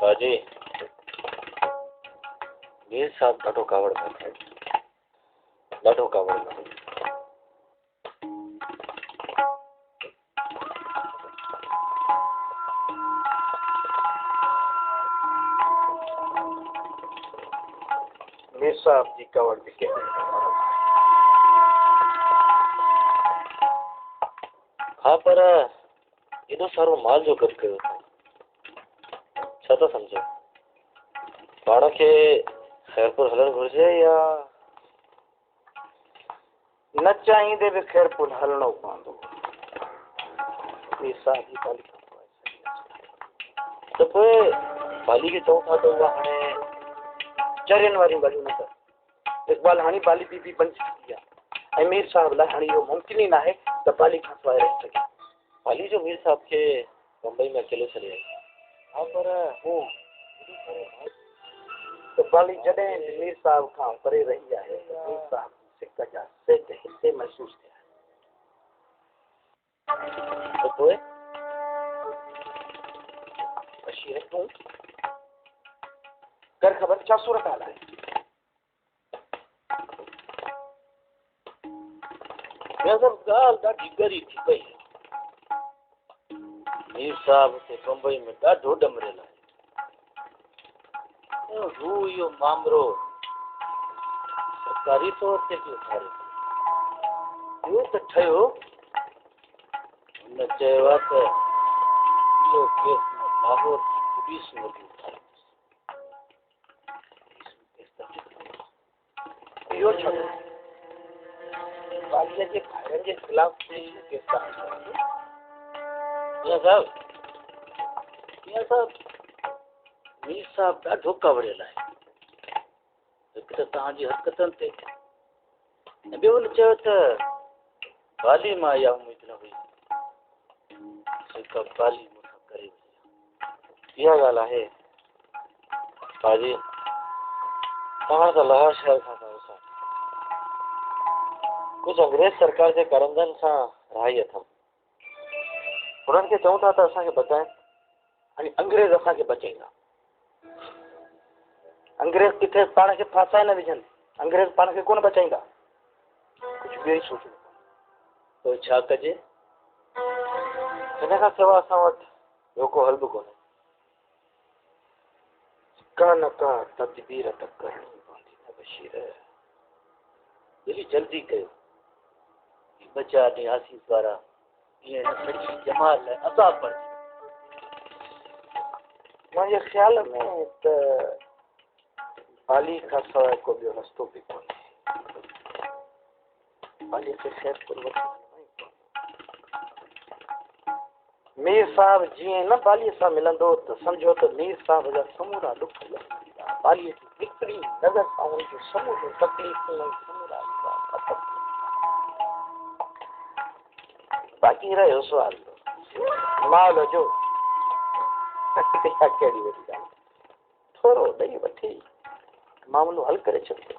बाजी मीर साहब ॾाढो कावड़ में ॾाढो कावड़ में मीर साहब जी कावड़ भी के हाँ पर एॾो सारो माल जो गॾु कयो छा था सम्झो पाण खे खैरपुर हलणु घुरिजे या न चाहींदे भी खैरपुर हलणो पवंदो। मीर साहब जी पाली त पोइ बाली खे चऊं था त उहा हाणे चरियनि वारियूं ॻाल्हियूं न कर। इक़बाल हाणे बाली बि बंदि थी आहे ऐं मीर साहब लाइ हाणे इहो मुमकिन ई न आहे त बाली खां सवाइ रही सघे। बाली जो मीर साहब खे मुंबई में अकेलो छॾे आई। हाँ पर हू त बाली जॾहिं बि मीर साहब खां परे रही आहे त मीर साहब सिक जा सेट हिते महसूस थिया। त पोइ बशीर तूं कर ख़बर छा सूरत हाल आहे। ॻाल्हि ॾाढी ॻरी थी पई। मीर साहब खे मुंबई में ॾाढो ॾमरियल आहे। हू इहो मामलो सरकारी तौर ते थी उथारे इहो त ठहियो। हुन चयो आहे त इहो केस लाहौर जी पुलिस में बि उथारे इहो छो बालीअ जे भाइरनि जे ख़िलाफ़ केस साहब मीर साहब ॾाढो कावड़ियल आहे। हिकु त तव्हांजी हरकतनि ते ऐं ॿियो हुन चयो त बाली मां इहा उमेद न हुई जेका बाली मूंखां करे वई। इहा ॻाल्हि आहे बाजी तव्हां त लाहौर शहर खां आहियो सां कुझु अंग्रेज सरकार जे करंदनि सां रहाई अथमि। हुननि खे चऊं था त असांखे बचाइनि। हाणे अंग्रेज असांखे बचाईंदा। अंग्रेज किथे पाण खे फासाए न विझनि। अंग्रेज पाण खे कोन बचाईंदा। कुझु ॿियो ई सोचो। पोइ छा कजे? हिन खां सवाइ असां वटि ॿियो को हल बि कोन्हे। का न का तदबीर त करणी पवंदी न बशीर। दिली जल्दी कयो। बचा ॾे आसीस वारा ईअं न सॼी जमात लाइ असाब पढ़। मुंहिंजे ख़्याल में त बाली खां सवाइ को ॿियो रस्तो बि कोन्हे। बाली खे खैरपुर मीर साहब जीअं न बालीअ सां मिलंदो त सम्झो त मीर साहब जा समूरा दुख बालीअ जी हिकिड़ी नज़र सां उनजो समूरो तकलीफ़ूं समूरा बाक़ी रहियो सुवाल माल जो कहिड़ी वॾी ॻाल्हि। थोरो ॾेई वठी मामलो हल करे छॾियो।